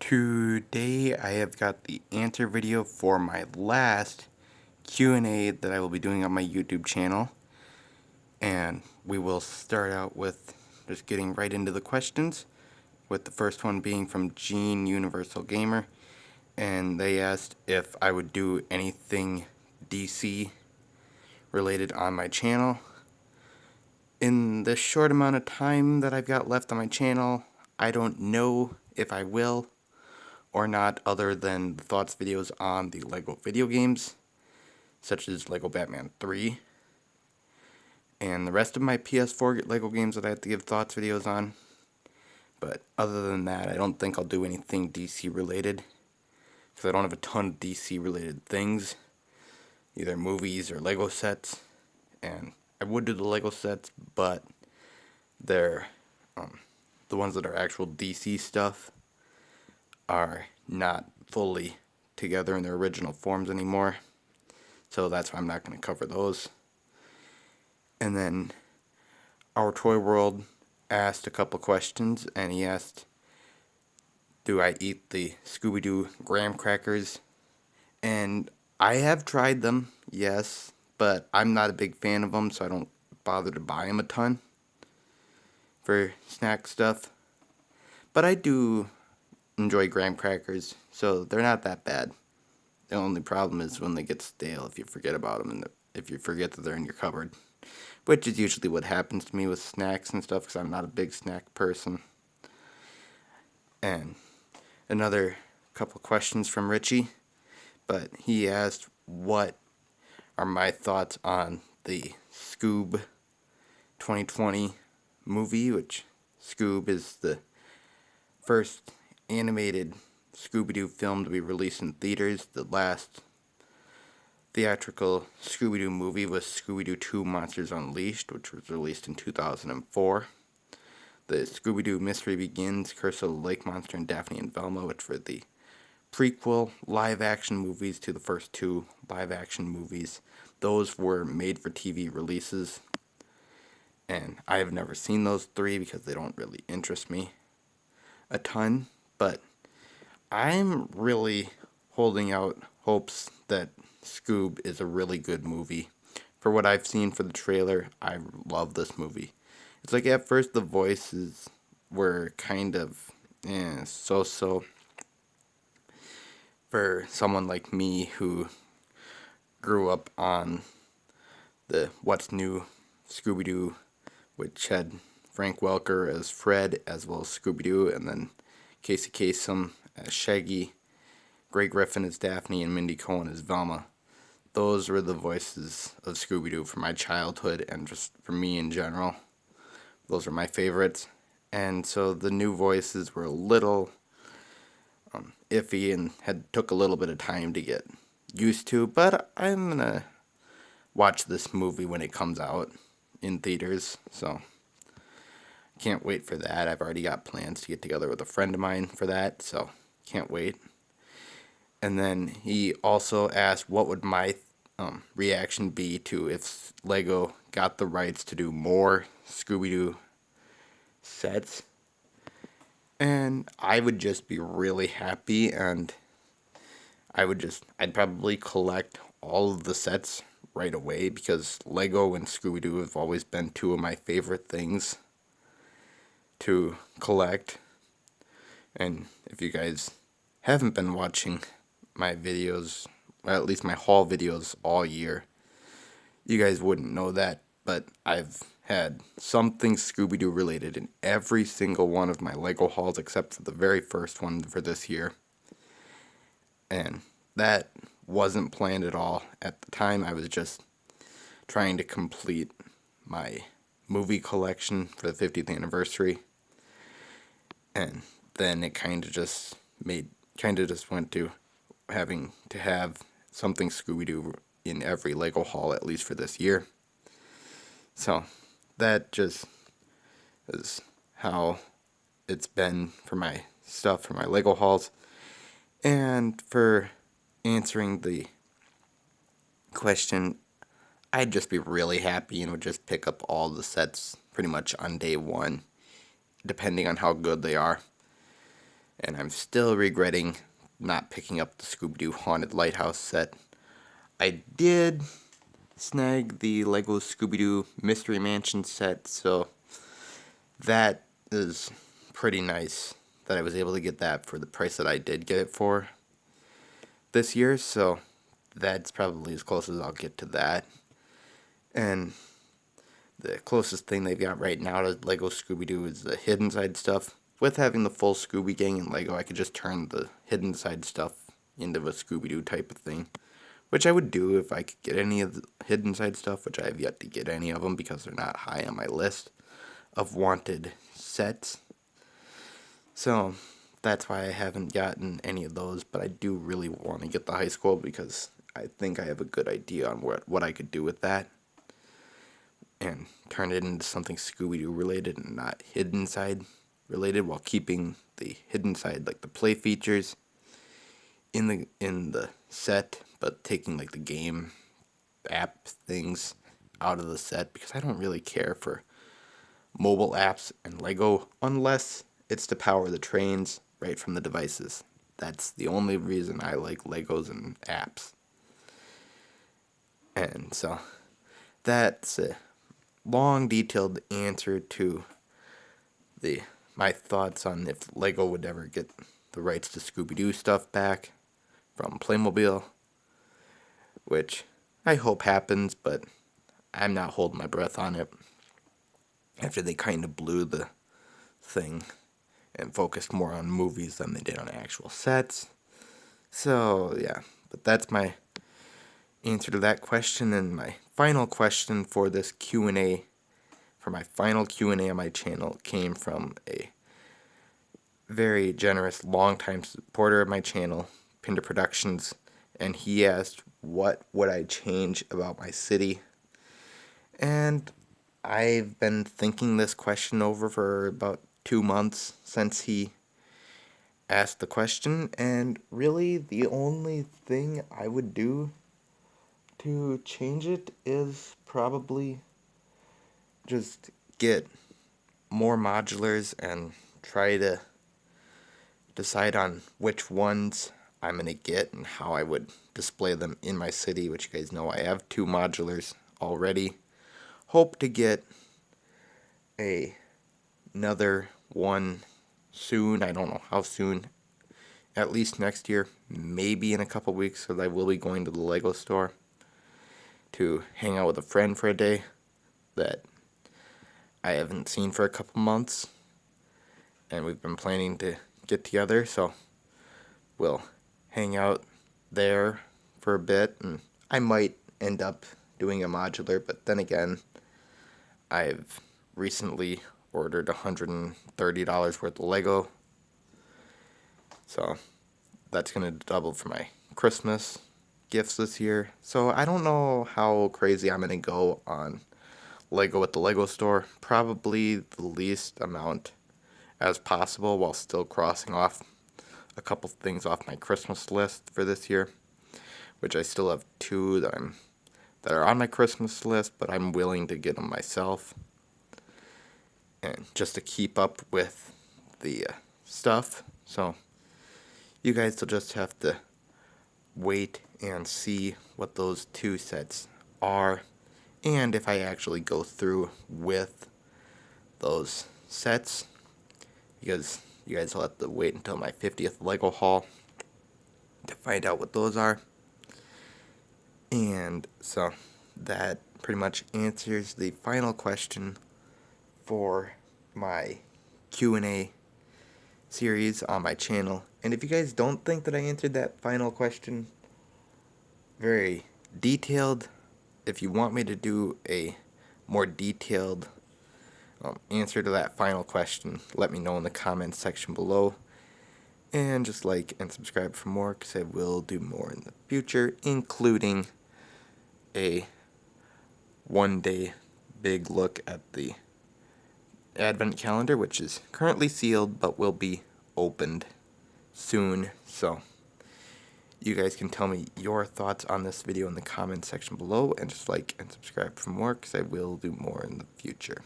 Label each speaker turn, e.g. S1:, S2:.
S1: Today I have got the answer video for my last Q&A that I will be doing on my YouTube channel. And we will start out with just getting right into the questions, with the first one being from Gene Universal Gamer. And they asked if I would do anything DC related on my channel. In the short amount of time that I've got left on my channel, I don't know if I will or not, other than the thoughts videos on the LEGO video games, such as LEGO Batman 3, and the rest of my PS4 LEGO games that I have to give thoughts videos on. But other than that, I don't think I'll do anything DC related, because I don't have a ton of DC related things, either movies or LEGO sets. And I would do the LEGO sets, but they're the ones that are actual DC stuff are not fully together in their original forms anymore, so that's why I'm not going to cover those. And then Our Toy World asked a couple questions, and he asked, do I eat the Scooby-Doo graham crackers? And I have tried them, yes, but I'm not a big fan of them, so I don't bother to buy them a ton for snack stuff. But I do enjoy graham crackers, so they're not that bad. The only problem is when they get stale if you forget about them and if you forget that they're in your cupboard, which is usually what happens to me with snacks and stuff, because I'm not a big snack person. And another couple questions from Richie, but he asked what are my thoughts on the Scoob 2020 movie, which Scoob is the first animated Scooby-Doo film to be released in theaters. The last theatrical Scooby-Doo movie was Scooby-Doo 2 Monsters Unleashed, which was released in 2004. The Scooby-Doo Mystery Begins, Curse of the Lake Monster, and Daphne and Velma, which were the prequel live-action movies to the first two live-action movies. Those were made-for-TV releases, and I have never seen those three because they don't really interest me a ton, but I'm really holding out hopes that Scoob is a really good movie. For what I've seen for the trailer, I love this movie. It's like at first the voices were kind of so-so for someone like me who grew up on the What's New Scooby-Doo, which had Frank Welker as Fred, as well as Scooby-Doo, and then Casey Kasem as Shaggy, Greg Griffin as Daphne, and Mindy Cohn as Velma. Those were the voices of Scooby-Doo for my childhood, and just for me in general. Those are my favorites. And so the new voices were a little iffy and took a little bit of time to get used to, but I'm going to watch this movie when it comes out in theaters, so can't wait for that. I've already got plans to get together with a friend of mine for that, so can't wait. And then he also asked what would my reaction be to if LEGO got the rights to do more Scooby-Doo sets. And I would just be really happy, and I'd probably collect all of the sets right away, because LEGO and Scooby-Doo have always been two of my favorite things to collect. And if you guys haven't been watching my videos, or at least my haul videos all year, you guys wouldn't know that, but I've had something Scooby-Doo related in every single one of my LEGO hauls except for the very first one for this year. And that wasn't planned at all. At the time, I was just trying to complete my movie collection for the 50th anniversary. And then it kind of just went to having to have something Scooby-Doo in every LEGO haul, at least for this year. So that just is how it's been for my stuff, for my LEGO hauls. And for answering the question, I'd just be really happy and would just pick up all the sets pretty much on day one, depending on how good they are. And I'm still regretting not picking up the Scooby-Doo Haunted Lighthouse set. I did snag the Lego Scooby-Doo Mystery Mansion set, so that is pretty nice that I was able to get that for the price that I did get it for this year, so that's probably as close as I'll get to that. And the closest thing they've got right now to Lego Scooby-Doo is the Hidden Side stuff. With having the full Scooby Gang in Lego, I could just turn the Hidden Side stuff into a Scooby-Doo type of thing, which I would do if I could get any of the Hidden Side stuff, which I have yet to get any of them because they're not high on my list of wanted sets. So that's why I haven't gotten any of those, but I do really want to get the high school because I think I have a good idea on what I could do with that and turn it into something Scooby-Doo related and not Hidden Side related, while keeping the Hidden Side, like the play features in the set, but taking like the game app things out of the set, because I don't really care for mobile apps and Lego unless it's to power the trains right from the devices. That's the only reason I like Legos and apps. And so that's a long, detailed answer to my thoughts on if Lego would ever get the rights to Scooby-Doo stuff back from Playmobil, which I hope happens, but I'm not holding my breath on it after they kind of blew the thing and focused more on movies than they did on actual sets. So, yeah, but that's my answer to that question. And my final question for this Q&A, for my final Q&A on my channel, came from a very generous, longtime supporter of my channel, Pinder Productions, and he asked what would I change about my city. And I've been thinking this question over for about 2 months since he asked the question, and really the only thing I would do to change it is probably just get more modulars and try to decide on which ones I'm going to get and how I would display them in my city, which you guys know I have 2 modulars already. Hope to get another one soon. I don't know how soon. At least next year, maybe in a couple weeks, because I will be going to the Lego store to hang out with a friend for a day that I haven't seen for a couple months, and we've been planning to get together, so we'll hang out there for a bit, and I might end up doing a modular, but then again, I've recently ordered $130 worth of Lego, so that's going to double for my Christmas gifts this year. So I don't know how crazy I'm going to go on Lego at the Lego store. Probably the least amount as possible, while still crossing off a couple things off my Christmas list for this year, which I still have 2 that are on my Christmas list, but I'm willing to get them myself, and just to keep up with the stuff. So you guys will just have to wait and see what those 2 sets are, and if I actually go through with those sets, because you guys will have to wait until my 50th Lego haul to find out what those are. And so that pretty much answers the final question for my Q&A series on my channel. And if you guys don't think that I answered that final question very detailed, if you want me to do a more detailed answer to that final question, let me know in the comments section below. And just like and subscribe for more, because I will do more in the future, including a one-day big look at the advent calendar, which is currently sealed but will be opened soon. So you guys can tell me your thoughts on this video in the comments section below, and just like and subscribe for more, because I will do more in the future.